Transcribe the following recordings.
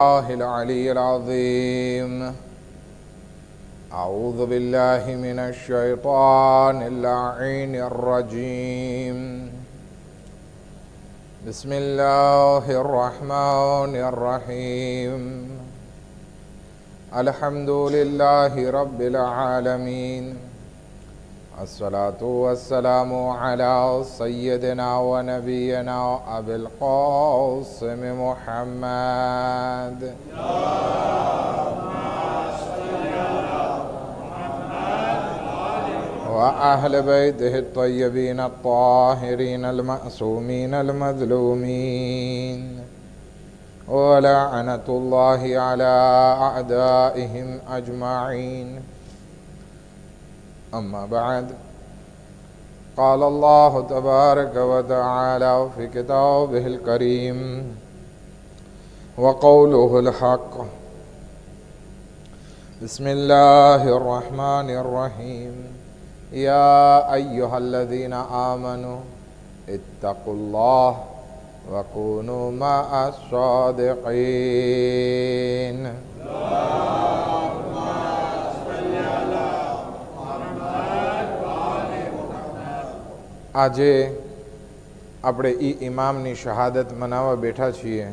الله العلي العظيم. أعوذ بالله من الشيطان اللعين الرجيم. بسم الله الرحمن الرحيم. الحمد لله رب العالمين. الصلاة والسلام على سيدنا ونبينا أبي القاسم محمد وأهل بيته الطيبين الطاهرين المأسومين المظلومين ولعنة الله على أعدائهم أجمعين. أما بعد، قال الله تبارك وتعالى في كتابه الكريم وقوله الحق. بسم الله الرحمن الرحيم. يا أيها الذين آمنوا اتقوا الله وكونوا مع الصادقين. આજે આપણે ઇમામની શહાદત મનાવવા બેઠા છીએ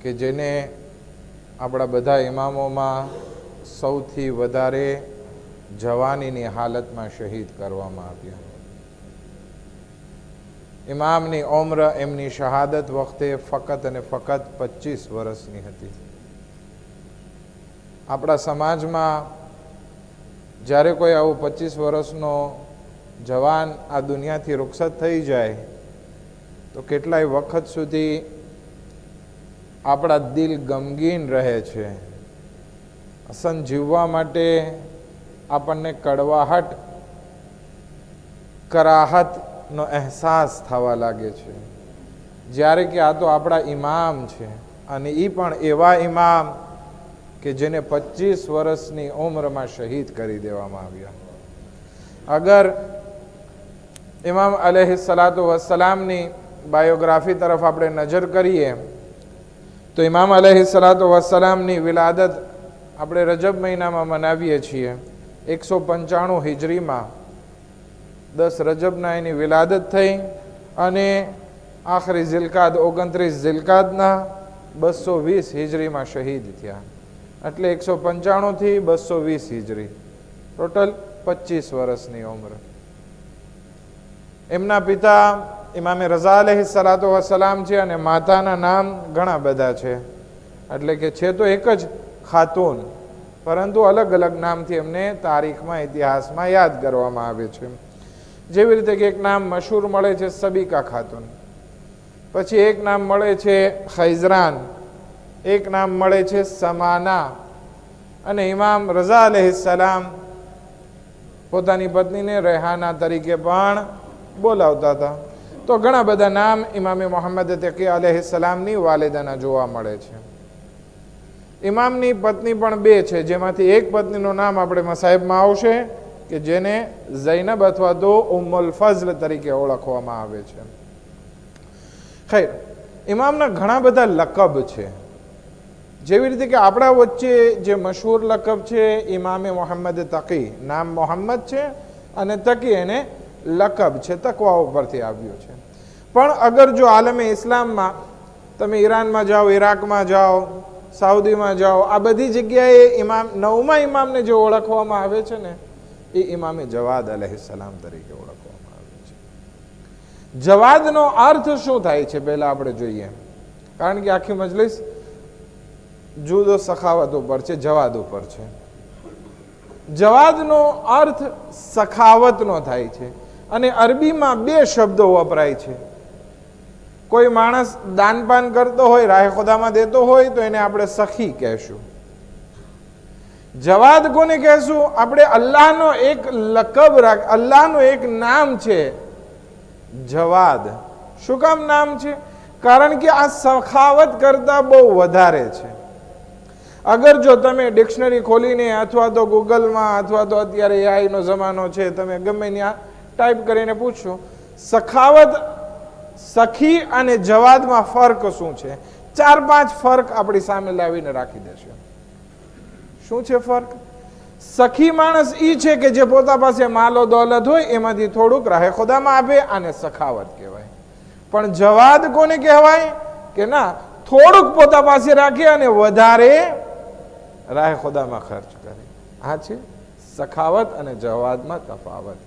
કે જેને આપણા બધા ઇમામોમાં સૌથી વધારે જવાનીની હાલતમાં શહીદ કરવામાં આવ્યા. ઇમામની ઉંમર એમની શહાદત વખતે ફક્ત અને ફક્ત 25 વર્ષની હતી. આપણા સમાજમાં જ્યારે કોઈ આવું 25 વર્ષનો જવાન આ દુનિયાથી રૂખસત થઈ જાય તો કેટલાય વખત સુધી આપણા દિલ ગમગીન રહે છે. હસન જીવવા માટે આપણને કડવાહટ કરાહતનો અહેસાસ થવા લાગે છે, જ્યારે કે આ તો આપણા ઇમામ છે, અને એ પણ એવા ઇમામ કે જેને 25 વર્ષની ઉંમરમાં શહીદ કરી દેવામાં આવ્યા. અગર ઇમામ અલૈહિસ્સલાતુ વસ્સલામની બાયોગ્રાફી તરફ આપણે નજર કરીએ તો ઇમામ અલૈહિસ્સલાતુ વસ્સલામની વિલાદત આપણે રજબ મહિનામાં મનાવીએ છીએ. 195 હિજરીમાં 10 રજબના એની વિલાદત થઈ અને આખરી ઝિલકાદ 29 ઝિલકાદના 220 હિજરીમાં શહીદ થયા. એટલે 195 થી 220 હિજરી, ટોટલ 25 વર્ષની ઉંમર. એમના પિતા ઇમામે રઝા અલૈહિસ્સલાતુ વસ્સલામ છે અને માતાના નામ ઘણા બધા છે, એટલે કે છે તો એક જ ખાતુન, પરંતુ અલગ અલગ નામથી એમને તારીખમાં ઇતિહાસમાં યાદ કરવામાં આવે છે. જેવી રીતે કે એક નામ મશહૂર મળે છે સબીકા ખાતુન, પછી એક નામ મળે છે ખૈઝરાન, એક નામ મળે છે સમાના, અને ઇમામ રઝા અલૈહિસ્સલામ પોતાની પત્નીને રેહાના તરીકે પણ બોલાવતા હતા. તો ઘણા બધા નામ ઇમામે મોહમ્મદ તકી અલૈહિસ્સલામની વાલિદાના જોવા મળે છે. ઇમામની પત્ની પણ 2 છે, જેમાંથી એક પત્નીનું નામ આપણે મસાહિબમાં આવશે કે જેને ઝૈનબ અથવા તો ઉમ્મુલ ફઝલ તરીકે ઓળખવામાં આવે છે. ખૈર, ઇમામના ઘણા બધા લકબ છે. જેવી રીતે કે આપણા વચ્ચે જે મશહૂર લકબ છે ઇમામે મોહમ્મદ તકી, નામ મોહમ્મદ છે અને તકી એને લકબ છે, તકવા ઉપરથી આવ્યું છે. પણ અગર જો આલમે ઇસ્લામમાં તમે ઈરાનમાં જાઓ, ઈરાકમાં જાઓ, સાઉદીમાં જાઓ, આ બધી જગ્યાએ ઇમામ 9મા ઇમામને જે ઓળખવામાં આવે છે ને એ ઇમામે જવાદ અલૈહિસ્સલામ તરીકે ઓળખવામાં આવે છે. જવાદનો અર્થ શું થાય છે પહેલા આપણે જોઈએ, કારણ કે આખી મજલિસ જુદો સખાવત ઉપર છે, જવાદ ઉપર છે. જવાદનો અર્થ સખાવતનો થાય છે, અને અરબીમાં 2 શબ્દો વપરાય છે. કોઈ માણસ દાનપાન કરતો હોય, રાહે ખુદામાં દેતો હોય તો એને આપણે સખી કહેશું. જવાદ કોને કહેશું? આપણે અલ્લાહનો એક લકબ રાખ, અલ્લાહનું એક નામ છે જવાદ. શું કામ નામ છે? કારણ કે આ સખાવત કરતા બહુ વધારે છે. અગર જો તમે ડિક્શનરી ખોલીને અથવા તો ગૂગલમાં અથવા તો અત્યારે એઆઈનો જમાનો છે, તમે ગમે ત્યાં ટાઈપ કરીને પૂછશો સખાવત સખી અને જવાદમાં ફર્ક શું છે, 4-5 ફર્ક આપણી સામે લાવીને રાખી દેશે. શું છે ફર્ક? સખી માણસ ઈ છે કે જે પોતા પાસે માલો દોલત હોય એમાંથી થોડુંક રાહે ખુદામાં આપે, આને સખાવત કહેવાય. પણ જવાદ કોને કહેવાય? કે ના, થોડુંક પોતા પાસે રાખે અને વધારે રાહે ખુદામાં ખર્ચ કરે. આ છે સખાવત અને જવાદમાં તફાવત.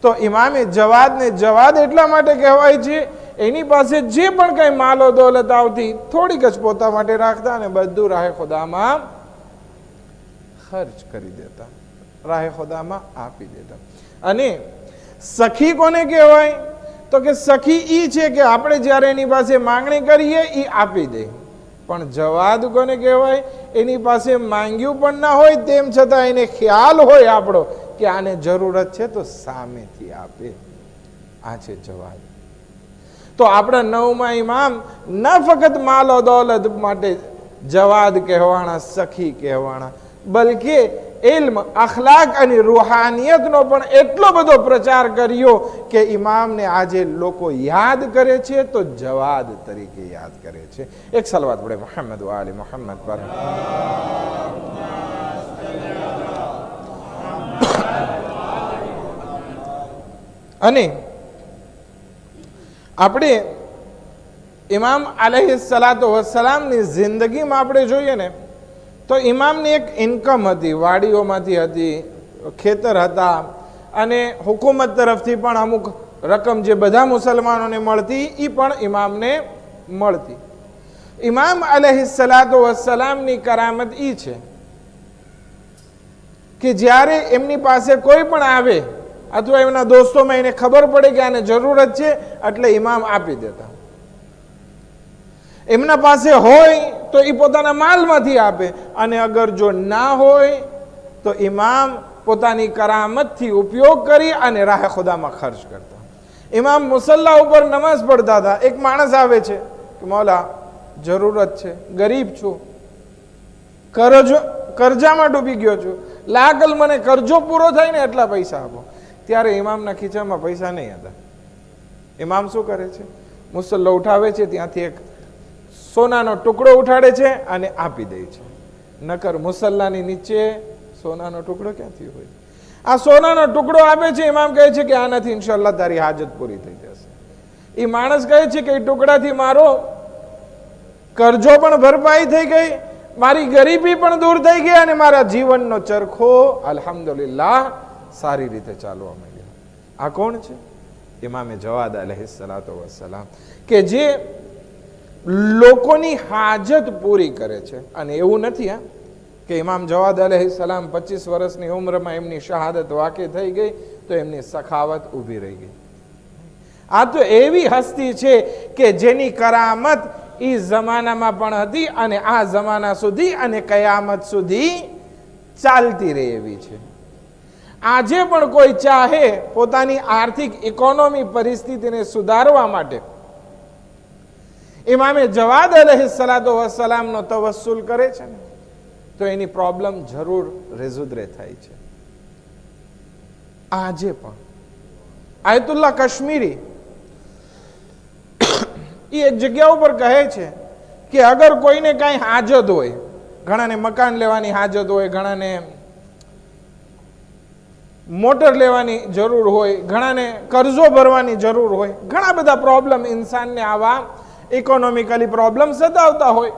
તો ઇમામે જવાદને જવાદ એટલા માટે કહેવાય છે, એની પાસે જે પણ કઈ માલો દોલત આવતી થોડીક જ પોતા માટે રાખતા અને બધું રાહે ખુદામાં ખર્ચ કરી દેતા, રાહે ખુદામાં આપી દેતા. અને સખી કોને કહેવાય? તો કે સખી ઈ છે કે આપણે જ્યારે એની પાસે માંગણી કરીએ ઈ આપી દે. પણ જવાદ કોને કહેવાય? એની પાસે માંગ્યું પણ ના હોય, તેમ છતાં એને ખ્યાલ હોય આપણો કે આને જરૂરત છે તો સામેથી આપે. આ છે જવાદ. તો આપણા 9મા ઇમામ ન ફક્ત માલો દોલત માટે જવાદ કહેવાના, સખી કહેવાના, બલકે ઇલ્મ, અખલાક અને રૂહાનિયતનો પણ એટલો બધો પ્રચાર કર્યો કે ઇમામને આજે લોકો યાદ કરે છે તો જવાદ તરીકે યાદ કરે છે. એક સલવાત પડે મોહમ્મદ વ આલી મોહમ્મદ પર. અને આપણે ઇમામ અલૈહિસ્સલાતુ વસ્સલામની જિંદગીમાં આપણે જોઈએ ને તો ઇમામની એક ઇન્કમ હતી, વાડીઓમાંથી હતી, ખેતર હતા, અને હુકુમત તરફથી પણ અમુક રકમ જે બધા મુસલમાનોને મળતી એ પણ ઇમામને મળતી. ઇમામ અલૈહિસ્સલાતુ વસ્સલામની કરામત એ છે કે જ્યારે એમની પાસે કોઈ પણ આવે અથવા એમના દોસ્તોમાં એને ખબર પડે કે આને જરૂરત છે એટલે ઇમામ આપી દેતા. એમના પાસે હોય તો એ પોતાના માલમાંથી આપે, અને અગર જો ના હોય તો ઇમામ પોતાની કરામતથી ઉપયોગ કરી અને રાહે ખુદામાં ખર્ચ કરતા. ઇમામ મુસલ્લા ઉપર નમાઝ પડતા હતા. એક માણસ આવે છે કે મૌલા જરૂરત છે, ગરીબ છું, કરજામાં ડૂબી ગયો છું, લાગલ મને કરજો પૂરો થાય ને એટલા પૈસા આપો. ત્યારે ઇમામના ખીચામાં પૈસા નહીં હતા. ઇમામ શું કરે છે? મુસલ્લો ઉઠાવે છે, ત્યાંથી એક સોનાનો ટુકડો ઉઠાડે છે અને આપી દે છે. નકર મુસલ્લાની નીચે સોનાનો ટુકડો ક્યાંથી હોય? આ સોનાનો ટુકડો આપે છે. ઇમામ કહે છે કે આનાથી ઇન્શાઅલ્લાહ તારી હાજત પૂરી થઈ જશે. એ માણસ કહે છે કે એ ટુકડાથી મારો કરજો પણ ભરપાઈ થઈ ગઈ, મારી ગરીબી પણ દૂર થઈ ગઈ, અને મારા જીવનનો ચરખો અલ્હમ્દુલિલ્લાહ સારી રીતે ચાલવા માંડ્યો. આ કોણ છે? ઇમામે જવાદ અલૈહિસ્સલાતુ વસ્સલામ, કે જે લોકોની હાજત પૂરી કરે છે. અને એવું નથી કે ઇમામ જવાદ અલૈહિસ્સલામ 25 વર્ષની ઉંમરમાં એમની શહાદત વાકી થઈ ગઈ તો એમની સખાવત ઊભી રહી ગઈ. આ તો એવી હસ્તી છે કે જેની કરામત એ જમાનામાં પણ હતી અને આ જમાના સુધી અને કયામત સુધી ચાલતી રહે એવી છે. આજે પણ કોઈ ચાહે પોતાની આર્થિક ઇકોનોમી પરિસ્થિતિને સુધારવા માટે ઇમામે જવાદ અલૈહિસ્સલાતુ વસ્સલામનો તવસ્સુલ કરે છે ને તો એની પ્રોબ્લેમ જરૂર રેઝુદરે થાય છે. આજે પણ આયતુલ્લાહ કાશ્મીરી એ એક જગ્યા ઉપર કહે છે કે અગર કોઈને કાંઈ હાજત હોય, ઘણાને મકાન લેવાની હાજત હોય, ઘણાને મોટર લેવાની જરૂર હોય, ઘણાને કરજો ભરવાની જરૂર હોય, ઘણા બધા પ્રોબ્લેમ ઇન્સાનને આવા ઇકોનોમિકલી પ્રોબ્લેમ સતાવતા હોય,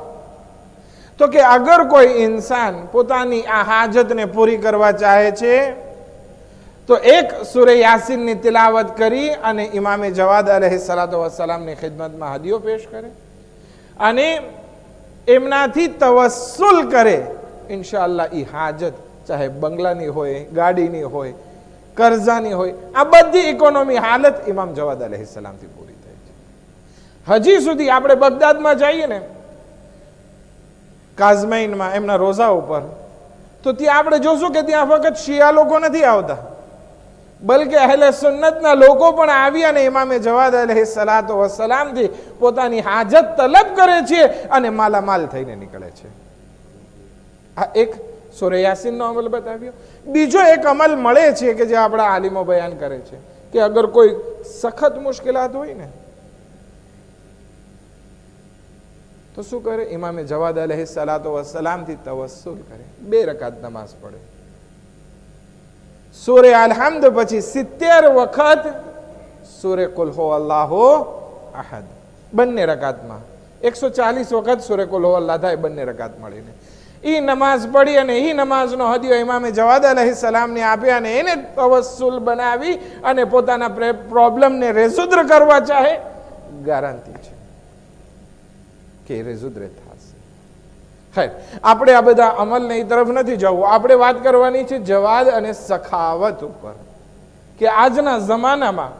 તો કે અગર કોઈ ઇન્સાન પોતાની આ હાજતને પૂરી કરવા ચાહે છે તો એક સૂરે યાસીનની તિલાવત કરી અને ઇમામે જવાદ અલૈહિસ્સલાતુ વસ્સલામની ખિદમતમાં હદિયો પેશ કરે અને એમનાથી તવસ્સુલ કરે. ઇન્શાઅલ્લાહ એ હાજત ચાહે બંગલાની હોય, ગાડીની હોય, કરજાની હોય, આ બધી ઇકોનોમી હાલત ઇમામ જવાદ અલૈહિસ્સલામથી પૂરી થાય છે. હજી સુધી આપણે બગદાદમાં જઈએ ને કાઝમાઈનમાં એમના રોઝા ઉપર, તો ત્યાં આપણે જોશું કે ત્યાં ફક્ત શિયા લોકો નથી આવતા, બલકે અહેલે સુન્નતના લોકો પણ આવી અને ઇમામે જવાદ અલૈહિસ્સલાતુ વસ્સલામથી પોતાની હાજત તલબ કરે છે અને માલામાલ થઈને નીકળે છે. આ એક સૂરે યાસીનનો અમલ બતાવ્યો. બીજો એક અમલ મળે છે કે જે આપણા આલિમો બયાન કરે છે કે અગર કોઈ સખત મુશ્કેલાત હોય ને તો તો શું કરે? ઇમામે જવાદ અલૈહિસ્સલાતુ વસ્સલામથી તવસ્સુલ કરે, 2 રકાત નમાઝ પડે. સૂરે અલ-હમ્દ પછી 70 વખત સૂરે કુલ હુવલ્લાહુ અહદ, બંને રકાતમાં 140 વખત સૂરે કુલ હુવલ્લાહ થાય, બંને રકાત મળીને. એ નમાઝ પડી અને એ નમાઝનો હદિયો ઇમામે જવાદ અલૈહિસ્સલામને આપ્યા અને એને તવસ્સુલ બનાવી અને પોતાના પ્રોબ્લેમને રેઝુદ્ર કરવા ચાહે, ગેરંટી છે કે રેઝુદ્ર થશે. ખૈર, આપણે આ બધા અમલને એ તરફ નથી જવું. આપણે વાત કરવાની છે જવાદ અને સખાવત ઉપર, કે આજના જમાનામાં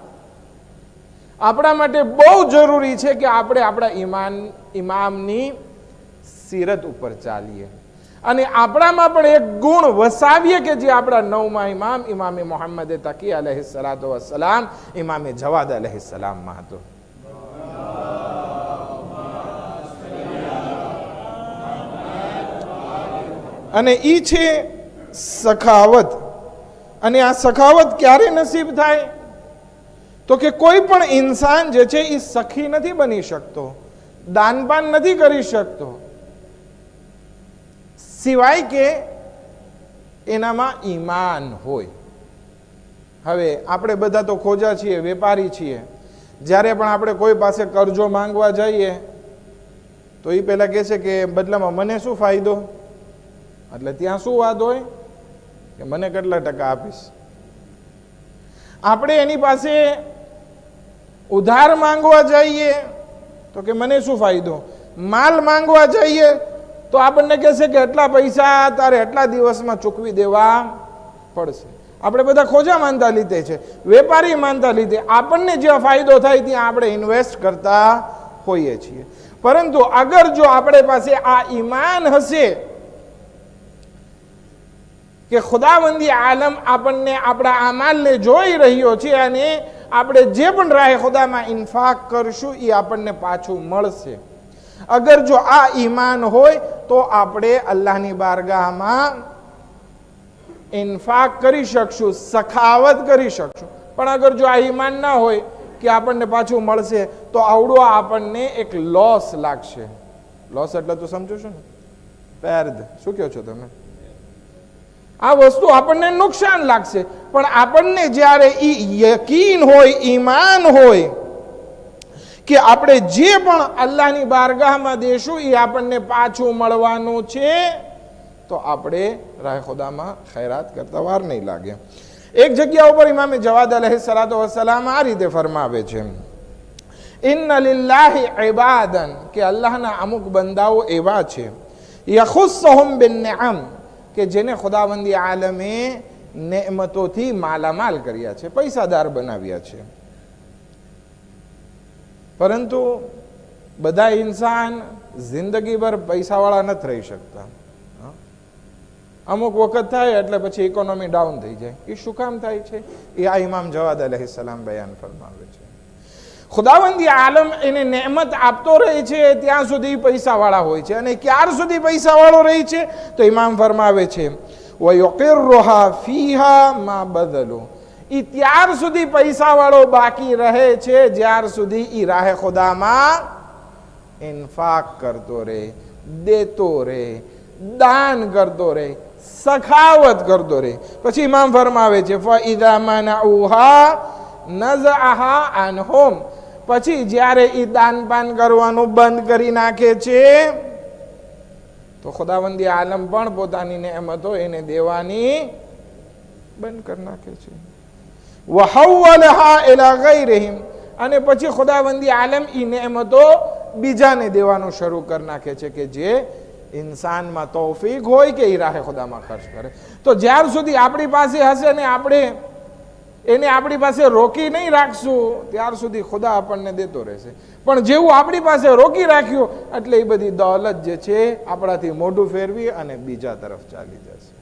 આપણા માટે બહુ જરૂરી છે કે આપણે આપણા ઇમામની સીરત ઉપર ચાલીએ અને આપણામાં પણ એક ગુણ વસાવીએ કે જે આપણા 9મા ઇમામ ઇમામે મોહમ્મદ તકી અલૈહિસ્સલાતુ વસ્સલામ, ઇમામે જવાદ અલૈહિસ્સલામમાં હતો. અને ઈ છે સખાવત. અને આ સખાવત ક્યારે નસીબ થાય? તો કે કોઈ પણ ઇન્સાન જે છે એ સખી નથી બની શકતો, દાનપાન નથી કરી શકતો, સિવાય કે એનામાં ઈમાન હોય. હવે આપણે બધા તો ખોજા છીએ, વેપારી છીએ. જ્યારે પણ આપણે કોઈ પાસે કરજો માંગવા જઈએ તો એ પહેલા કહે છે કે બદલામાં મને શું ફાયદો? એટલે ત્યાં શું વાત હોય કે મને કેટલા ટકા આપીશ. આપણે એની પાસે ઉધાર માંગવા જઈએ તો કે મને શું ફાયદો? માલ માંગવા જઈએ તો આપણને કહેશે કે એટલા પૈસા તારે એટલા દિવસમાં ચૂકવી દેવા પડશે. આપણે બધા ખોજા માનતા લીધે છે, વેપારી માનતા લીધે આપણને જ્યાં ફાયદો થાય ત્યાં આપણે ઇન્વેસ્ટ કરતા હોઈએ છીએ. પરંતુ અગર જો આપણે પાસે આ ઈમાન હશે કે ખુદાવંદી આલમ આપણને આપણા અમાલને જોઈ રહ્યો છે અને આપણે જે પણ રાહે ખુદામાં ઇન્ફાક કરશું એ આપણને પાછું મળશે. અગર જો આ ઈમાન હોય તો આપણે અલ્લાહની બારગાહમાં ઇન્ફાક કરી શકશું, સખાવત કરી શકશું. પણ અગર જો આ ઈમાન ના હોય કે આપણને પાછું મળશે તો આવડો આપણને એક લોસ લાગશે. લોસ એટલે તો સમજો છો ને, પેર્દ. શું કહો છો તમે? આ વસ્તુ આપણને નુકસાન લાગશે. પણ આપણને જ્યારે યકીન હોય, ઈમાન હોય કે આપણે જે પણ અલ્લાહની બારગાહમાં દેશું એ આપણને પાછું મળવાનું છે, તો આપણે રાહ ખુદામાં ખૈરાત કરતા વાર નહીં લાગે. એક જગ્યા ઉપર ઇમામે જવાદ અલૈહિસ્સલાતુ વસ્સલામ આ રીતે ફરમાવે છે, ઇન્ના લિલ્લાહી ઇબાદન, કે અલ્લાહના અમુક બંદાઓ એવા છે, યખુસ્સુહુમ બિન્નિઅમ, કે જેને ખુદાવંદી આલમે નેમતોથી માલામાલ કર્યા છે, પૈસાદાર બનાવ્યા છે. પરંતુ બધા ઇન્સાન જિંદગીભર પૈસાવાળા નથી રહી શકતા. અમુક વખત થાય એટલે પછી ઇકોનોમી ડાઉન થઈ જાય. એ શું કામ થાય છે? એ આ ઇમામ જવાદ અલૈહિસ્સલામ બયાન ફરમાવે છે. ખુદાવંદી આલમ એને નેમત આપતો રહે છે ત્યાં સુધી પૈસાવાળા હોય છે. અને ક્યાર સુધી પૈસાવાળો રહે છે? તો ઇમામ ફરમાવે છે, વયુકિરુહા ફીહા મા બદલુ, ઈ ત્યાર સુધી પૈસાવાળો બાકી રહે છે જ્યાર સુધી ઈ રાહે ખુદામાં ઇન્ફાક કરતો રહે, દેતો રહે, દાન કરતો રહે, સખાવત કરતો રહે. પછી ઇમામ ફરમાવે છે, ફઇઝા મનઉહા નઝઅહા અનહુમ, પછી જ્યારે ઈ દાનપાન કરવાનું બંધ કરી નાખે છે તો ખુદાવંદી આલમ પણ પોતાની નેમતો એને દેવાની બંધ કરી નાખે છે. વહવ્વલહા ઇલા ગૈરિહિમ, અને પછી ખુદાવંદી આલમ ઈ નેમતો બીજાને દેવાનું શરૂ કરી નાખે છે કે જે ઇન્સાનમાં તૌફીક હોય કે ઈ રાહે ખુદામાં ખર્ચ કરે. તો જ્યાર સુધી આપણી પાસે હશે ને આપણે એને આપણી પાસે રોકી નહીં રાખશું ત્યાર સુધી ખુદા આપણને દેતો રહેશે. પણ જેવું આપણી પાસે રોકી રાખ્યું એટલે એ બધી દોલત જે છે આપણાથી મોઢું ફેરવી અને બીજા તરફ ચાલી જશે.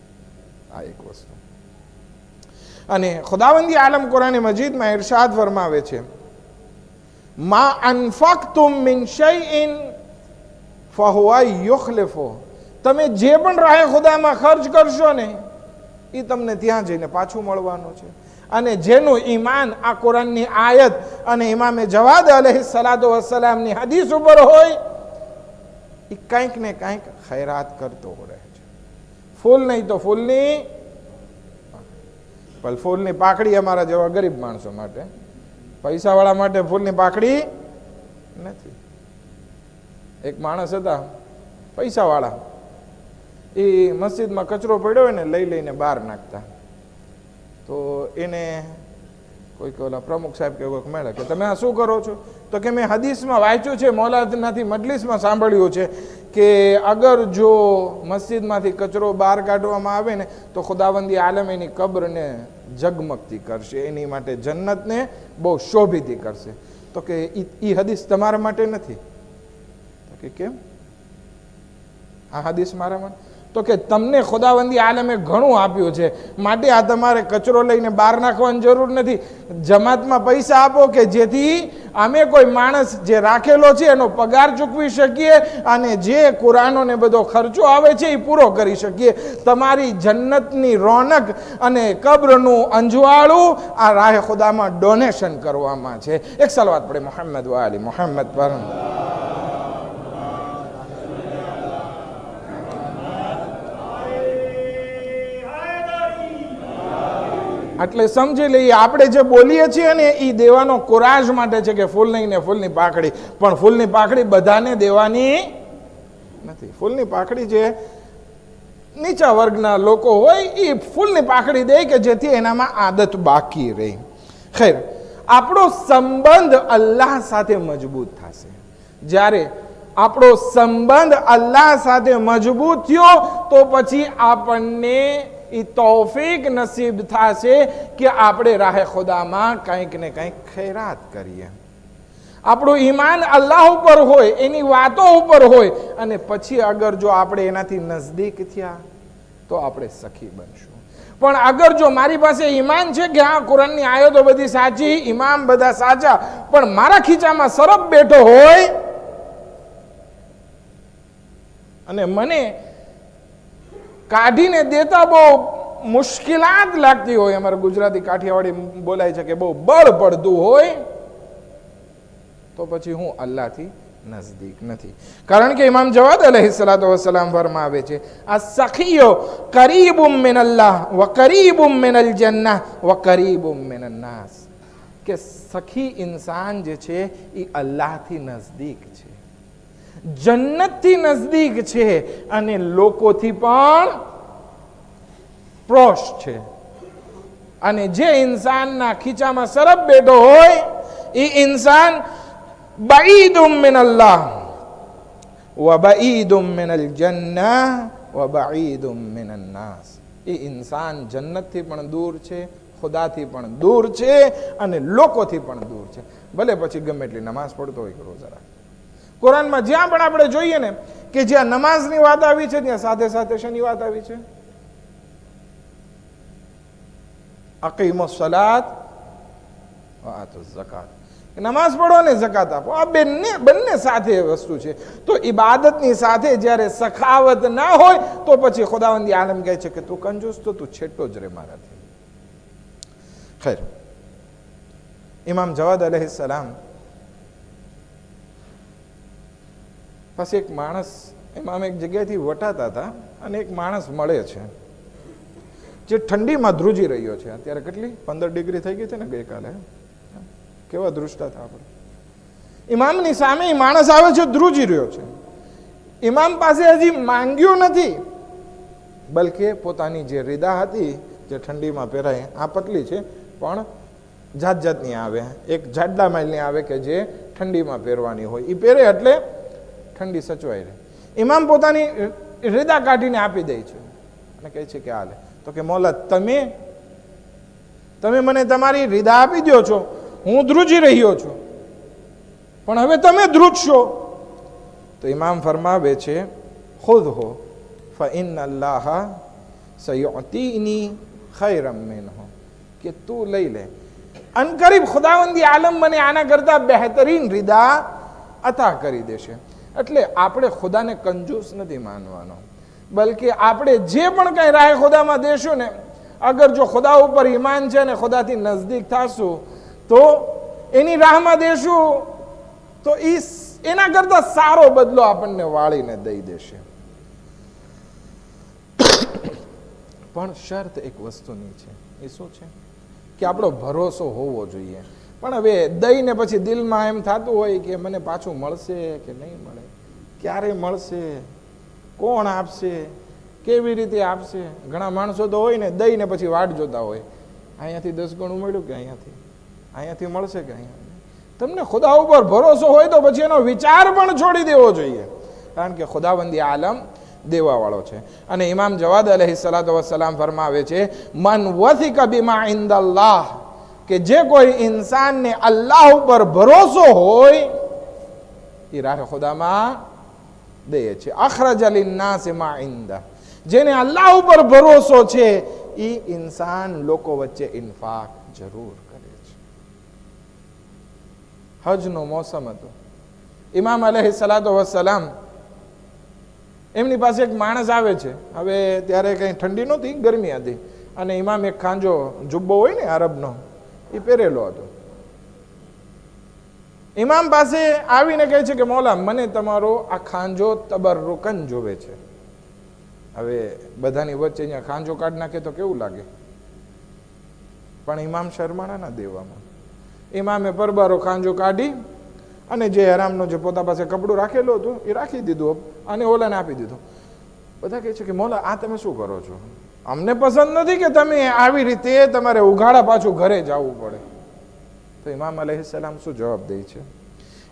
આ એક વસ્તુ. અને ખુદાવંદી આલમ કુરાન મજીદમાં ઇરશાદ ફરમાવે છે, મા અનફક્તુમ મિન શૈઇન ફહુવા યુખલિફુ, તમે જે પણ રાહે ખુદામાં ખર્ચ કરશો ને એ તમને ત્યાં જઈને પાછું મળવાનું છે. અને જેનું ઈમાન આ કુરાનની આયત અને ઇમામે જવાદ અલૈહિસ્સલાતુ વસ્સલામની હદીસ ઉપર હોય એ કંઈક ને કંઈક ખૈરાત કરતો રહે છે. ફૂલ નહીં તો ફૂલની, પણ ફૂલની પાકડી અમારા જેવા ગરીબ માણસો માટે, પૈસાવાળા માટે ફૂલની પાકડી નથી. એક માણસ હતા પૈસાવાળા, એ મસ્જિદમાં કચરો પડ્યો હોય ને લઈ લઈને બહાર નાખતા. તો એને કોઈક ઓલા પ્રમુખ સાહેબ કે કોઈક મળે કે તમે આ શું કરો છો? તો કે મેં હદીસમાં વાંચ્યું છે, મૌલાનાથી મજલિસમાં સાંભળ્યું છે કે અગર જો મસ્જિદમાંથી કચરો બહાર કાઢવામાં આવે ને તો ખુદાવંદી આલમ એની કબ્રને જગમગતી કરશે, એની માટે જન્નતને બહુ શોભિતી કરશે. તો કે એ હદીસ તમારા માટે નથી. તો કે કેમ આ હદીસ મારા માટે? તો કે તમને ખુદાવંદી આલમે ઘણું આપ્યું છે, માટે આ તમારે કચરો લઈને બહાર નાખવાની જરૂર નથી. જમાતમાં પૈસા આપો કે જેથી અમે કોઈ માણસ જે રાખેલો છે એનો પગાર ચૂકવી શકીએ અને જે કુરાનો ને બધો ખર્ચો આવે છે એ પૂરો કરી શકીએ. તમારી જન્નતની રોનક અને કબ્રનું અંજવાળું આ રાહે ખુદામાં ડોનેશન કરવામાં છે. એક સલવાત પડે મોહમ્મદ વાલી મોહમ્મદ પર. એટલે સમજી લઈએ, આપણે જે બોલીએ છીએ ને એ દેવાનો કોરાજ માટે છે કે ફૂલ નહીં ને ફૂલની પાકડી, પણ ફૂલની પાકડી બધાને દેવાની નથી. ફૂલની પાકડી જે નીચા વર્ગના લોકો હોય એ ફૂલની પાકડી દે કે જેથી એનામાં આદત બાકી રહે. ખેર, આપણો સંબંધ અલ્લાહ સાથે મજબૂત થશે. જ્યારે આપણો સંબંધ અલ્લાહ સાથે મજબૂત થયો તો પછી આપણને એ તૌફીક નસીબ થશે કે આપણે રાહે ખુદામાં કંઈક ને કંઈક ખૈરાત કરીએ. આપણું ઈમાન અલ્લાહ ઉપર હોય, એની વાતો ઉપર હોય, અને પછી અગર જો આપણે એનાથી નજદીક થયા તો આપણે સખી બનશું. પણ અગર જો મારી પાસે ઈમાન છે કે હા કુરાનની આયતો બધી સાચી, ઇમામ બધા સાચા, પણ મારા ખીચામાં સરફ બેઠો હોય અને મને કાઢીને દેતા બહુ મુશ્કેલાત લાગતી હોય, અમારે ગુજરાતી કાઠિયાવાડી બોલાય છે કે બહુ બળ પડતું હોય, તો પછી હું અલ્લાહથી નજદીક નથી. કારણ કે ઇમામ જવાદ અલૈહિસ્સલાતુ વસ્સલામ ફરમાવે છે, આ સખીઓ કરીબુમ મિન અલ્લાહ વ કરીબુમ મિન અલ જન્નહ વ કરીબુમ મિન અન્નાસ, કે સખી ઇન્સાન જે છે એ અલ્લાહથી નજદીક છે, જન્નતથી નજદીક છે અને લોકોથી પણ પ્રોશ છે. અને જે ઇન્સાનના ખીચામાં સરફ બેઠો હોય એ ઇન્સાન બઈદુમ મિન અલ્લાહ વ બઈદુમ મિન અલ જન્નહ વ બઈદુમ મિન અન્નાસ, એ ઇન્સાન જન્નતથી પણ દૂર છે, ખુદાથી પણ દૂર છે અને લોકોથી પણ દૂર છે. ભલે પછી ગમે એટલી નમાઝ પડતો હોય કે રોજા રાખે. કુરાનમાં જ્યાં પણ આપણે જોઈએ ને કે જ્યાં નમાઝની વાત આવી છે ત્યાં સાથે સાથે શેની વાત આવી છે? અકીમુસ સલાત વ આતુઝ ઝકાત, નમાઝ પઢો ને ઝકાત આપો. આ બંને સાથે વસ્તુ છે. તો ઇબાદતની સાથે જ્યારે સખાવત ના હોય તો પછી ખુદાવંદી આલમ કહે છે કે તું કંજૂસ, તો તું છેટો જ રે મારાથી. ખેર, ઇમામ જવાદ અલૈહિસ્સલામ પછી એક માણસ, એમાં એક જગ્યાએથી વટાતા હતા અને એક માણસ મળે છે જે ઠંડીમાં ધ્રુજી રહ્યો છે. અત્યારે કેટલી 15 ડિગ્રી થઈ ગઈ છે ને ગઈકાલે, કેવા ધ્રુજતા હતા આપણે. ઇમામની સામે એ માણસ આવે છે, ધ્રુજી રહ્યો છે. ઇમામ પાસે હજી માંગ્યું નથી, બલકે પોતાની જે રીદા હતી જે ઠંડીમાં પહેરાય, આ પતલી છે પણ જાત જાતની આવે, એક જાડા માઇલની આવે કે જે ઠંડીમાં પહેરવાની હોય, એ પહેરે એટલે ઠંડી સચવાઈ રહે. ઇમામ પોતાની રીદા કાઢીને આપી દે છે અને કહે છે કે હાલે. તો કે મૌલા, તમે મને તમારી રીદા આપી દો છો, હું ધ્રુજી રહ્યો છું, પણ હવે તમે ધ્રુજશો. તો ઇમામ ફરમાવે છે, ખુદહુ ફઇન્ન અલ્લાહ સયુઅતીની ખૈરમ મિનહુ, કે તું લઈ લે, અનકરીબ ખુદાવંદી આલમ મને આના કરતા બહેતરીન રીદા અતા કરી દેશે. એટલે આપણે ખુદાને કંજૂસ નથી માનવાનો, બલકે આપણે જે પણ કંઈ રાહે ખુદામાં દેશું ને, અગર જો ખુદા ઉપર ઈમાન છે ને ખુદાથી નજદીક થશું તો એની રાહમાં દેશું તો એના કરતા સારો બદલો આપણને વાળીને દઈ દેશે. પણ શરત એક વસ્તુની છે. એ શું છે? કે આપણો ભરોસો હોવો જોઈએ. પણ હવે દઈને પછી દિલમાં એમ થતું હોય કે મને પાછું મળશે કે નહીં મળે, ક્યારે મળશે, કોણ આપશે, કેવી રીતે આપશે. ઘણા માણસો તો હોય ને દઈને પછી વાટ જોતા હોય, અહીંયાથી 10 ગણું મળ્યું કે અહીંયાથી મળશે કે અહીંયા. તમને ખુદા ઉપર ભરોસો હોય તો પછી એનો વિચાર પણ છોડી દેવો જોઈએ, કારણ કે ખુદાવંદી આલમ દેવાવાળો છે. અને ઇમામ જવાદ અલૈહિસ્સલાતુ વસ્સલામ ફરમાવે છે, મન વસિકા બિમા ઇન્દલ્લાહ, કે જે કોઈ ઇન્સાનને અલ્લાહ ઉપર ભરોસો હોય એ રાહ ખુદામાં દે છે. અખરજ લિન્નાસ મા ઇન્દા, જેને અલ્લાહ ઉપર ભરોસો છે એ ઇન્સાન લોકો વચ્ચે ઇન્ફાક જરૂર કરે છે. હજનો મોસમ હતો. ઇમામ અલૈહિસ્સલાતુ વસ્સલામ એમની પાસે એક માણસ આવે છે. હવે ત્યારે કંઈ ઠંડી નહોતી, ગરમી હતી, અને ઇમામ એક ખાંજો જુબ્બો હોય ને અરબનો એ પહેરેલો હતો. ઇમામ પાસે આવીને કહે છે કે મૌલા, મને તમારો આ ખાંજો તબરુકન જોવે છે. હવે બધાની વચ્ચે અહીંયા ખાંજો કાઢી નાખે તો કેવું લાગે, પણ ઇમામ શરમાણા ના દેવામાં. ઇમામે પરબારો ખાંજો કાઢી અને જે હરામનો જે પોતા પાસે કપડું રાખેલું હતું એ રાખી દીધું અને ઓલાને આપી દીધું. બધા કહે છે કે મૌલા, આ તમે શું કરો છો? અમને પસંદ નથી કે તમે આવી રીતે તમારે ઉઘાડા પાછું ઘરે જવું પડે. તો ઇમામ અલૈહિસ્સલામ શું જવાબ દે છે?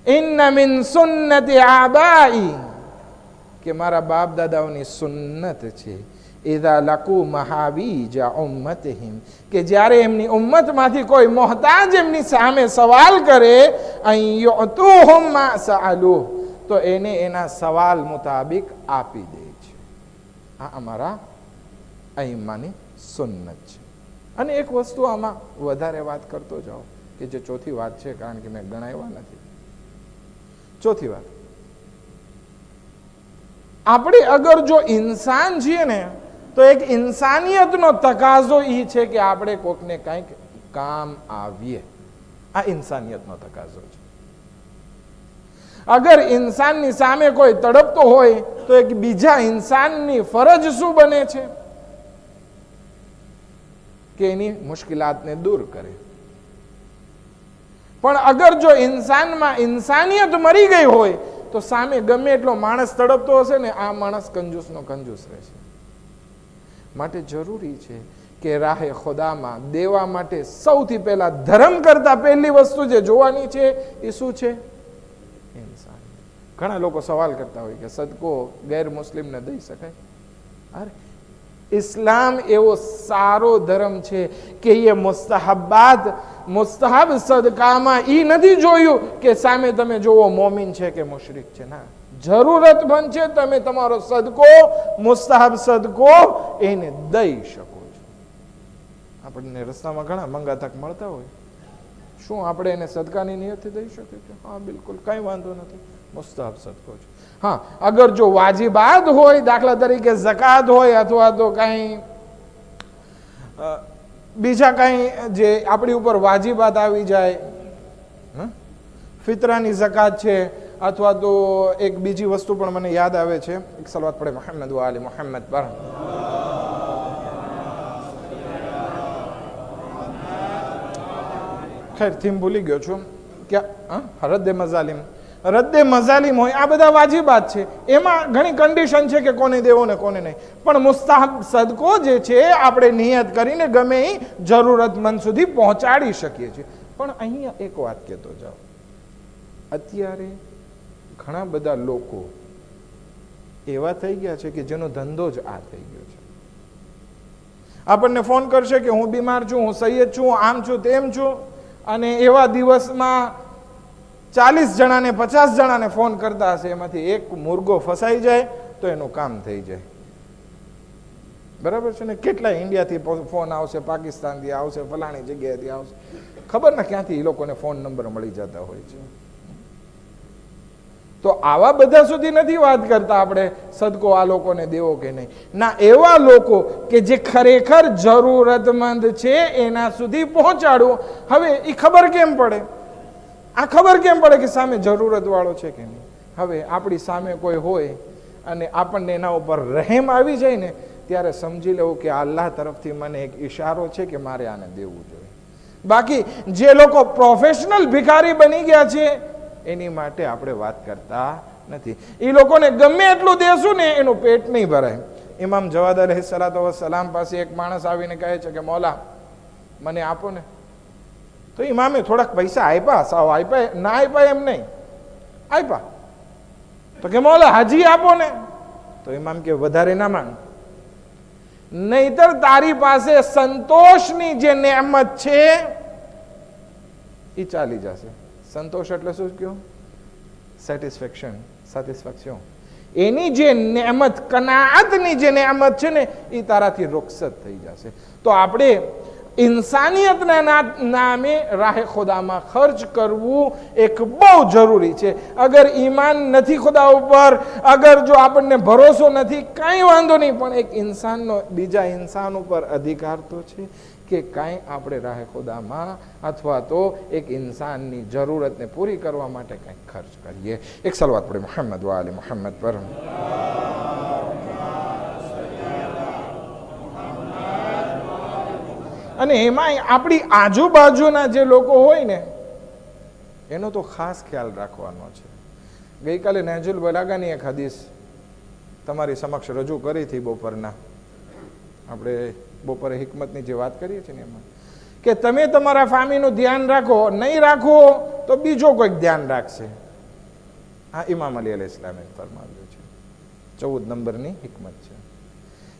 ઇન્ન મિન સુન્નતિ આબાઈ, કે મારા બાપ દાદાઓની સુન્નત છે, ઇઝા લકુ મહાવીજા ઉમ્મતહિમ, કે જ્યારે એમની ઉમ્મતમાંથી કોઈ મોહતાજ એમની સામે સવાલ કરે, અયુતુહુમ મા સઅલુહ, તો એને એના સવાલ મુતાબિક આપી દે છે. આ અમારા અઈમ્માની સુન્નત છે. અને એક વસ્તુ આમાં વધારે વાત કરતો જાઓ, કે જે ચોથી વાત છે, કારણ કે મેં ગણાવ્યા નથી. ચોથી વાત, આપણે અગર જો ઇન્સાન છીએ ને તો એક ઇન્સાનિયતનો તકાજો એ છે કે આપણે કોકને કંઈક કામ આવીએ. આ ઇન્સાનિયતનો તકાજો છે. અગર ઇન્સાનની સામે કોઈ તડપતો હોય તો એક બીજા ઇન્સાનની ફરજ શું બને છે કે એની મુશ્કેલાતને દૂર કરે. પણ અગર જો ઇન્સાનમાં ઇન્સાનિયત મરી ગઈ હોય તો સામે ગમે એટલો માણસ તડપતો હશે ને, આ માણસ કંજૂસનો કંજૂસ રહેશે. માટે જરૂરી છે કે રાહે ખુદામાં દેવા માટે સૌથી પહેલા ધર્મ કરતા પહેલી વસ્તુ જે જોવાની છે એ શું છે? ઇન્સાન. ઘણા લોકો સવાલ કરતા હોય કે સદકો ગેર મુસ્લિમને દઈ શકાય? અરે ઇસ્લામ એવો સારો ધર્મ છે કે એ મુસ્તહબ સદકામાં ઈ નથી જોયું કે સામે તમે જોવો મોમિન છે કે મુશરિક છે. ના, જરૂરતમંદ છે, તમે તમારો સદકો, મુસ્તહબ સદકો એને દઈ શકો છો. આપણને રસ્તામાં ઘણા મંગાતક મળતા હોય, શું આપણે એને સદકાની નિયતથી દઈ શકીએ? હા, બિલકુલ, કઈ વાંધો નથી, મુસ્તહબ સદકો છે. હા, અગર જો વાજિબાત હોય, દાખલા તરીકે ઝકાત હોય અથવા તો કઈ બીજા કઈ જે આપણી ઉપર વાજિબાત આવી જાય, ફિતરાની ઝકાત છે, અથવા તો એક બીજી વસ્તુ પણ મને યાદ આવે છે. એક સલવાત પડે મુહમ્મદ વ આલી મુહમ્મદ પર. ખેર, થીમ ભૂલી ગયો છું. ક્યાં? રદ્દે મઝાલિમ. રદ્દે મઝાલિમ હોય, આ બધા વાજિબાત છે. એમાં ઘણી કન્ડિશન છે કે કોને દેવો ને કોને નહીં. પણ મુસ્તહબ સદકો જે છે આપણે નિયત કરીને ગમે એ જરૂરતમંદ સુધી પહોંચાડી શકીએ છીએ. પણ અહીંયા એક વાત કહેતો જાઓ, અત્યારે ઘણા બધા લોકો એવા થઈ ગયા છે કે જેનો ધંધો જ આ થઈ ગયો છે. આપણને ફોન કરશે કે હું બીમાર છું, હું સૈયદ છું, આમ છું, તેમ છું, અને એવા દિવસમાં 40 જણાને 50 જણાને ફોન કરતા હશે, એમાંથી એક મુર્ગો ફસાઈ જાય તો એનું કામ થઈ જાય. બરાબર છે ને? કેટલા ઇન્ડિયાથી ફોન આવશે, પાકિસ્તાનથી આવશે, ફલાણી જગ્યાએથી આવશે, ખબર ના ક્યાંથી એ લોકોને ફોન નંબર મળી જતા હોય છે. તો આવા બધા સુધી નથી વાત કરતા આપણે સદકો આ લોકોને દેવો કે નહીં. ના, એવા લોકો કે જે ખરેખર જરૂરતમંદ છે એના સુધી પહોંચાડવું. હવે એ ખબર કેમ પડે? આ ખબર કેમ પડે કે સામે જરૂરત વાળો છે કે નહીં? હવે આપણી સામે કોઈ હોય અને આપણને એના ઉપર રહેમ આવી જાય ને, ત્યારે સમજી લેવું કે અલ્લાહ તરફથી મને એક ઈશારો છે કે મારે આને દેવું જોઈએ. બાકી જે લોકો પ્રોફેશનલ ભિખારી બની ગયા છે એની માટે આપણે વાત કરતા નથી. એ લોકોને ગમે એટલું દેશું ને એનું પેટ નહીં ભરાય. ઇમામ જવાદ અલૈહિસ્સલાતુ વસ્સલામ પાસે એક માણસ આવીને કહે છે કે મૌલા મને આપો ને. તો ઇમામે થોડાક પૈસા આપ્યા, સાવ આપ્યા ના આપ્યા એમ નહીં, આપ્યા. તો કે મૌલા હાજી આપો ને. તો ઇમામ કે વધારે ના માંગ, નહીતર તારી પાસે સંતોષની જે નેમત છે એ ચાલી જશે. સંતોષ એટલે શું કહ્યું? Satisfaction, satisfaction. એની જે નેમત, કનાઅતની જે નેમત છે ને એ તારાથી રૂખસત થઈ જશે. તો આપણે ઇન્સાનિયતના નામે રાહે ખુદામાં ખર્ચ કરવું એક બહુ જરૂરી છે. અગર ઈમાન નથી ખુદા ઉપર, અગર જો આપણને ભરોસો નથી, કાંઈ વાંધો નહીં, પણ એક ઇન્સાનનો બીજા ઇન્સાન ઉપર અધિકાર તો છે કે કાંઈ આપણે રાહે ખુદામાં અથવા તો એક ઇન્સાનની જરૂરતને પૂરી કરવા માટે કંઈક ખર્ચ કરીએ. એક સલવાત પડે મુહમ્મદ વ આલે મુહમ્મદ પર. અને એમાં આપણી આજુબાજુના જે લોકો હોય ને એનો તો ખાસ ખ્યાલ રાખવાનો છે. ગઈકાલે નહજુલ બલાગાની એક હદીસ તમારી સમક્ષ રજૂ કરી હતી બપોરના. આપણે બપોરે હિકમતની જે વાત કરીએ છીએ ને એમાં કે તમે તમારા ફામીનું ધ્યાન રાખો, નહીં રાખો તો બીજો કોઈક ધ્યાન રાખશે. આ ઇમામ અલી અલૈહિસ્સલામે ફરમાવ્યું છે. 14 નંબરની હિકમત છે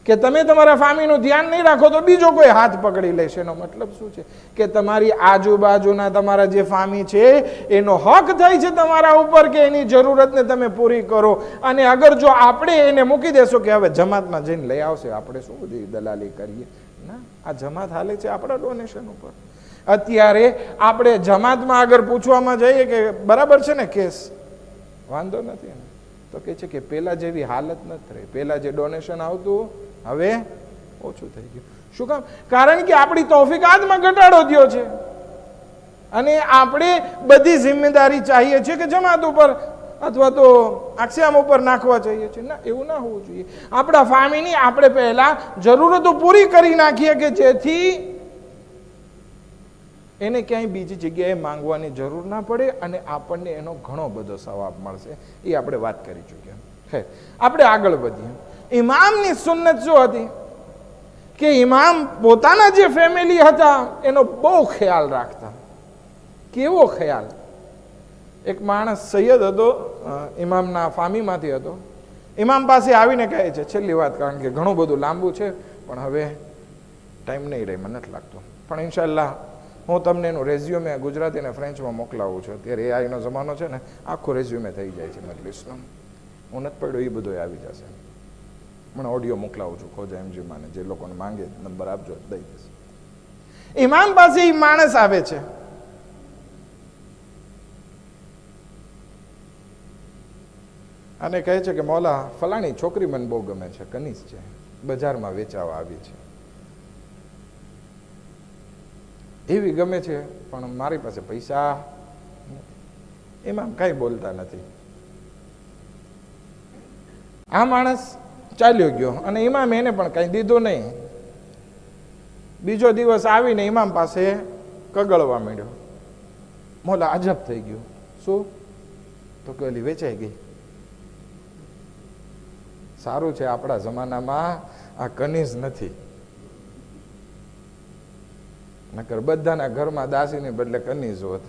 કે તમે તમારા ફામીનું ધ્યાન નહીં રાખો તો બીજો કોઈ હાથ પકડી લેશે. એનો મતલબ શું છે કે તમારી આજુબાજુના તમારા જે ફામી છે એનો હક થાય છે તમારા ઉપર કે એની જરૂરતને તમે પૂરી કરો. અને અગર જો આપણે એને મૂકી દેશો કે હવે જમાતમાં જઈને લઈ આવશે, આપણે શું બધી દલાલી કરીએ? ના, આ જમાત હાલે છે આપણા ડોનેશન ઉપર. અત્યારે આપણે જમાતમાં અગર પૂછવામાં જઈએ કે બરાબર છે ને કેસ, વાંધો નથી ને, તો કે છે કે પેલા જેવી હાલત નથી રહી. પેલા જે ડોનેશન આવતું હવે ઓછું થઈ ગયું. શું કામ? કારણ કે આપણી તૌફીકાતમાં ઘટાડો થયો છે અને આપણે બધી જિમ્મેદારી ચાહીએ છીએ કે જમાત ઉપર અથવા તો આક્ષામ ઉપર નાખવા ચાહીએ છીએ. ના, એવું ના હોવું જોઈએ. આપણા ફામીની આપણે પહેલા જરૂરતો પૂરી કરી નાખીએ કે જેથી એને ક્યાંય બીજી જગ્યાએ માંગવાની જરૂર ના પડે અને આપણને એનો ઘણો બધો સવાબ મળશે. એ આપણે વાત કરી ચૂક્યા. ખૈર, આપણે આગળ વધીએ. ઇમામની સુન્નત શું હતી કે ઇમામ પોતાના જે ફેમિલી હતા એનો બહુ ખ્યાલ રાખતા. કેવો ખ્યાલ? એક માણસ સૈયદ હતો, ઇમામના ફામીમાંથી હતો. ઇમામ પાસે આવીને કહે છે, છેલ્લી વાત, કારણ કે ઘણું બધું લાંબુ છે પણ હવે ટાઈમ નહીં રહે, મને નથી લાગતો, પણ ઇન્શાલ્લાહ હું તમને એનું રેઝ્યુમે ગુજરાતી અને ફ્રેન્ચમાં મોકલાવું છું. અત્યારે એઆઈનો જમાનો છે ને, આખું રેઝ્યુમે થઈ જાય છે મજલિસનો. હું નથી પડ્યો, એ બધો આવી જશે. મને ઓડિયો મોકલાવું છું ખોજા એમજીમાં, જે લોકોને માંગે નંબર આપજો, દઈ દેશે. ઇમામ પાસે એ માણસ આવે છે અને કહે છે કે મૌલા ફલાણી છોકરી મને બહુ ગમે છે, કનીસ છે, બજારમાં વેચાવા આવી છે, એવી ગમે છે પણ મારી પાસે પૈસા. એમાં કઈ બોલતા નથી. આ માણસ ચાલ્યો ગયો અને ઇમામ એને પણ કઈ દીધું નહીં. બીજો દિવસ આવીને ઇમામ પાસે કગળવા માંડ્યો. મોલા અજબ થઈ ગયું. શું? તો કે ઓલી વેચાઈ ગઈ. સારું છે આપણા જમાનામાં આ કનીઝ નથી, નકર બધાના ઘરમાં દાસીને બદલે કનીઝ હોત.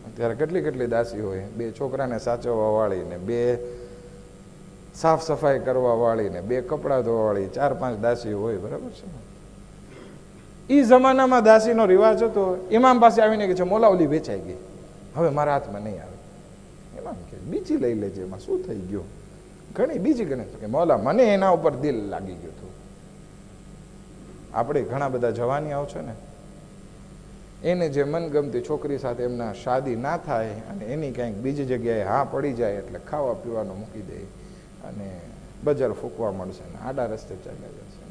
અત્યારે કેટલી કેટલી દાસી હોય, 2 છોકરાને સાચવવા વાળી ને 2 સાફ સફાઈ કરવા વાળી ને 2 કપડાં ધોવા વાળી, 4-5 દાસી હોય. બરાબર છે ને? એ જમાનામાં દાસીનો રિવાજ હતો. ઇમામ પાસે આવીને કે છે મોલા ઓલી વેચાઈ ગઈ, હવે મારા હાથમાં નહીં આવે. ઇમામ કે બીજી લઈ લેજે, એમાં શું થઈ ગયું? ઘણી બીજી ગણે કે મોલા મને એના ઉપર દિલ લાગી ગયું હતું. આપણે ઘણા બધા જવાનિયાઓ છે ને, એને જે મનગમતી છોકરી સાથે એમના શાદી ના થાય અને એની કંઈક બીજી જગ્યાએ હા પડી જાય એટલે ખાવા પીવાનું મૂકી દે અને બજાર ફૂંકવા મળશે ને આડા રસ્તે ચાલ્યા જશે.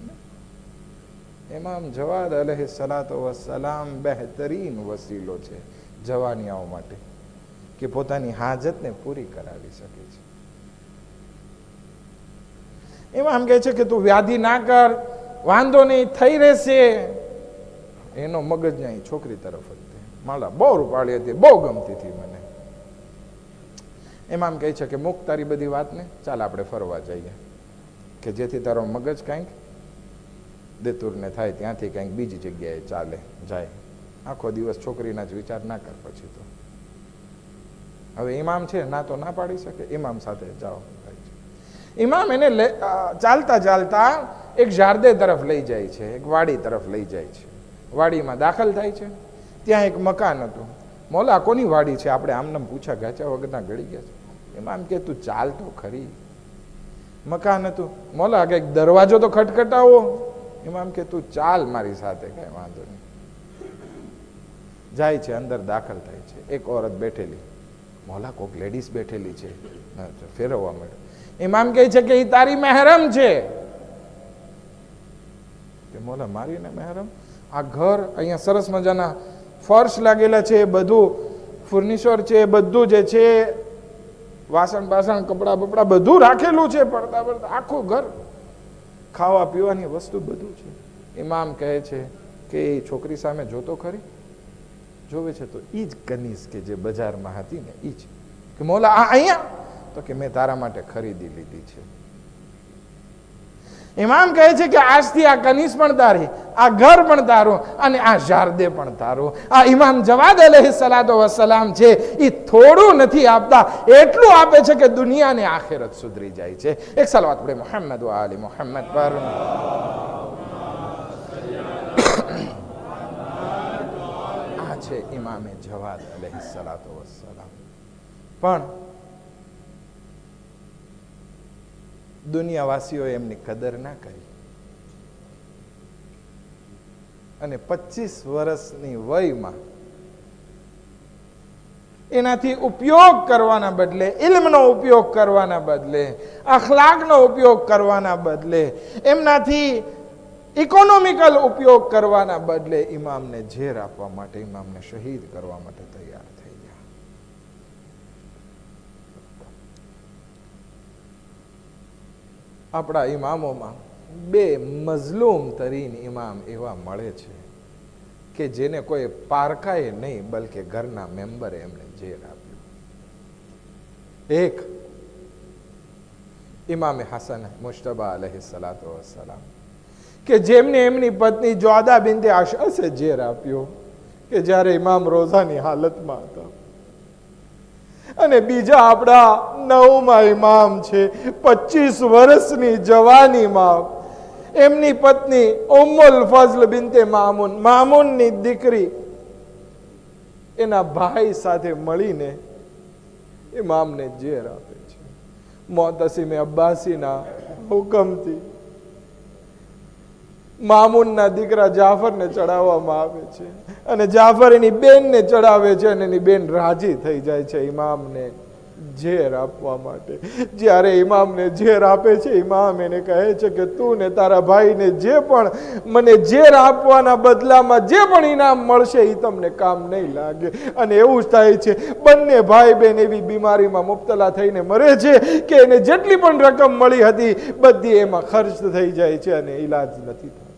ઇમામ જવાદ અલૈહિસ્સલાતુ વસ્સલામ બહેતરીન વસીલો છે જવાનિયાઓ માટે. કે પોતાની હાજતને પૂરી કરાવી શકે છે. એમાં આમ કહે છે કે તું વ્યાધિ ના કર, વાંધો નહીં, થઈ રહેશે. એનો મગજ નહીં છોકરી તરફ જ માલા બહુ રૂપાળી હતી, બહુ ગમતી હતી મને. એમાં આમ કહે છે કે મૂક તારી બધી વાતને, ચાલ આપણે ફરવા જઈએ, કે જેથી તારો મગજ કંઈક દેતુરને થાય, ત્યાંથી કંઈક બીજી જગ્યાએ ચાલે જાય. આખો દિવસ છોકરીના જ વિચાર ના કર. પછી તો હવે ઇમામ છે, ના તો ના પાડી શકે. ઇમામ સાથે જાઓ. ઇમામ એને ચાલતા ચાલતા એક જારદે તરફ લઈ જાય છે, એક વાડી તરફ લઈ જાય છે. વાડીમાં દાખલ થાય છે. ત્યાં એક મકાન હતું. મોલા કોની વાડી છે? આપણે આમને પૂછા ગાચા વગરના ગળી ગયા છે. એમાં આમ કે તું ચાલ તો ખરી. મકાન હતું. મોલા કંઈક દરવાજો તો ખટખટાવો. એમાં આમ કે તું ચાલ મારી સાથે, કઈ વાંધો નહીં. જાય છે, અંદર દાખલ થાય છે. એક ઓરત બેઠેલી. મોલા કોક લેડીઝ બેઠેલી છે, ફેરવવા માંડે. ઇમામ કહે છે કે એ તારી મહેરમ છે. કે મોલા મારી ને મહેરમ? આ ઘર અહીંયા સરસ મજાના ફર્શ લાગેલા છે, બધું ફર્નિચર છે, બધું જે છે વાસણ બાસણ કપડા બપડા બધું રાખેલું છે, પડદા પડદા આખું ઘર, ખાવા પીવાની વસ્તુ બધું છે. ઇમામ કહે છે કે એ છોકરી સામે જોતો ખરી? જોવે છે તો ઈ જ કનીઝ કે જે બજારમાં હતી ને ઈ જ. કે મોલા આ અહીંયા? તો કે મેં તારા માટે ખરીદી લીધી છે. ઇમામ કહે છે કે આજથી આ કનીઝ પણ તારી, આ ઘર પણ તારું અને આ જારદે પણ તારું. આ ઇમામ જવાદ અલૈહિસ્સલાતુ વસ્સલામ છે, એ થોડું નથી આપતા, એટલું આપે છે કે દુનિયા ને આખિરત સુધરી જાય છે. એક સલાવત પડે મોહમ્મદ વ આલી મોહમ્મદ પર. આ છે ઇમામે જવાદ અલૈહિસ્સલાતુ વસ્સલામ. પણ દુનિયાવાસીઓએ એમની કદર ના કરી અને 25 વર્ષની વયમાં એનાથી ઉપયોગ કરવાના બદલે, ઇલ્મનો ઉપયોગ કરવાના બદલે, અખલાકનો ઉપયોગ કરવાના બદલે, એમનાથી ઇકોનોમિકલ ઉપયોગ કરવાના બદલે ઇમામને ઝેર આપવા માટે, ઇમામને શહીદ કરવા માટે તૈયાર થઈ ગયા. આપણા ઇમામોમાં 2 મઝલૂમ તરીન ઇમામ એવા મળે છે કે જેને કોઈ પારકાએ નહીં બલકે ઘરના મેમ્બરે એમને ઝેર આપ્યું. એક ઇમામે હસન મુશ્તબા અલૈહિસ્સલાતુ વસ્સલામ કે જેમને એમની પત્ની જોદા બિન્તે અશઅસે ઝેર આપ્યો કે જ્યારે ઇમામ રોઝાની હાલતમાં હતા. અને બીજા આપણા 9મા ઇમામ છે, 25 વર્ષની જવાનીમાં એમની પત્ની ઉમ્મુલ ફઝલ બિન્તે મામૂન, મામૂનની દીકરી, એના ભાઈ સાથે મળીને ઇમામને ઝેર આપે છે. મોતસિમે અબ્બાસીના હુકમથી મામૂનના દીકરા જાફરને ચડાવવામાં આવે છે અને જાફર એની બેનને ચડાવે છે અને એની બેન રાજી થઈ જાય છે ઇમામને ઝેર આપવા માટે. જ્યારે ઇમામને ઝેર આપે છે, ઇમામ એને કહે છે કે તું ને તારા ભાઈને જે પણ મને ઝેર આપવાના બદલામાં જે પણ ઇનામ મળશે એ તમને કામ નહીં લાગે. અને એવું જ થાય છે, બંને ભાઈ બહેન એવી બીમારીમાં મુબતલા થઈને મરે છે કે એને જેટલી પણ રકમ મળી હતી બધી એમાં ખર્ચ થઈ જાય છે અને ઈલાજ નથી થતો.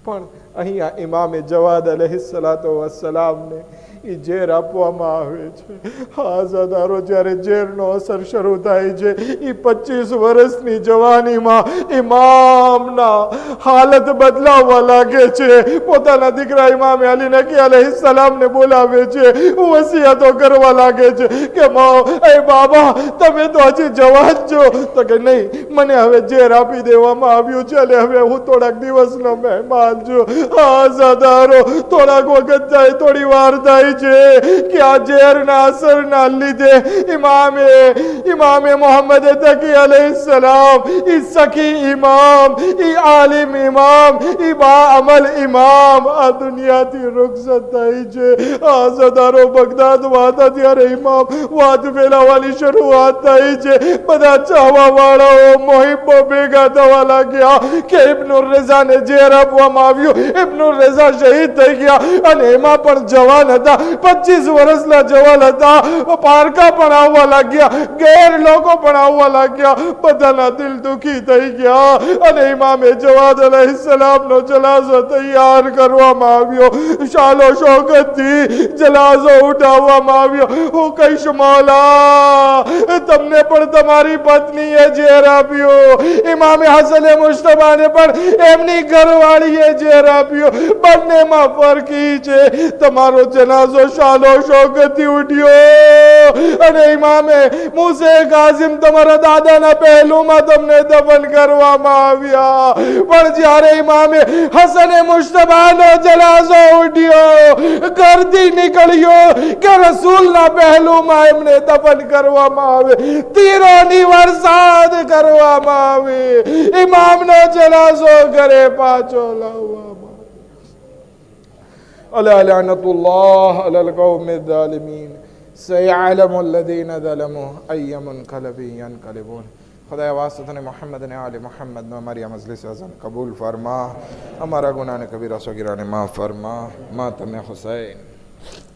પણ અહીંયા ઇમામે જવાદ અલૈહિસ્સલાતુ વસ્સલામને એ ઝેર આપવામાં આવે છે. આઝાદારો જ્યારે ઝેરનો અસર શરૂ થાય છે, એ 25 વર્ષની જવાનીમાં ઇમામના હાલત બદલાવવા લાગે છે. પોતાના દીકરા ઇમામે અલી નકી અલૈહિસ્સલામને બોલાવે છે, વસિયતો કરવા લાગે છે કે એ બાબા તમે તો હજી જવાન છો. તો કે નહીં, મને હવે ઝેર આપી દેવામાં આવ્યું છે અને હવે હું થોડાક દિવસનો મહેમાન છું. આઝાદારો થોડાક વખત જાય, થોડી વાર થાય કે આ ઝેરના અસરના લીધે ઇમામે મોહમ્મદ તકી અલૈહિસ્સલામ, ઈ સખી ઇમામ, ઈ આલિમ ઇમામ, ઈ બાઅમલ ઇમામ આ દુનિયાથી રૂખસત થઈ છે. આઝાદારો બગદાદમાં હતા ત્યારે ઇમામ વાત ફેલાવવાની શરૂઆત થઈ છે. બધા ચાહવા વાળાઓ મોહિબ્બો ભેગા થવા લાગ્યા કે ઇબ્નુર રઝાને ઝેર આપવામાં કરવામાં આવ્યું. ઇબ્નુર રઝા શહીદ થઈ ગયા અને એમાં પણ જવાન હતા, 25 વર્ષના જવાન હતા. પારકા પણ આવવા લાગ્યા, ગેર લોકો પણ આવવા લાગ્યા. બધાના દિલ દુખી થઈ ગયા અને ઇમામે જવાદ અલૈહિસ્સલામનો જનાઝો તૈયાર કરવામાં આવ્યો. શાલો શૌકતથી જનાઝો ઉઠાવવામાં આવ્યો. હું કહીશ મૌલા, તમને પણ તમારી પત્નીએ ઝેર આપ્યો, ઇમામે હસને મુશ્તબાને પણ એમની ઘરવાળીએ ઝેર આપ્યો. બંનેમાં ફરક છે, તમારો જનાઝો શાલો શૌકતથી ઉઠ્યો અને ઇમામે મૂસે કાઝિમ તમારા દાદાના પહેલુમાં તમને દફન કરવામાં આવ્યા. પણ જ્યારે ઇમામે હસને મુશ્તબાનો જનાઝો ઉઠ્યો, ઘરથી નીકળ્યો કે રસૂલના પહેલુમાં એમને દફન કરવામાં આવે, તીરોની વરસાદ કરવામાં આવે, ઇમામનો જનાઝો ઘરે પાછો લાવવામાં. અલા લઅનતુલ્લાહ અલલ કૌમિ ઝાલિમીન. સયઅલમુ અલ્લઝીના ઝલમુ અય્ય મુન્કલબિન યન્કલિબૂન. ખુદાએ વાસ્તને મોહમ્મદ અને આલે મોહમ્મદનો અમારી આ મજલિસ અઝન કબૂલ ફરમા. અમારા ગુનાને કબીરા સગીરાને માફ ફરમા. માતમે હુસૈન.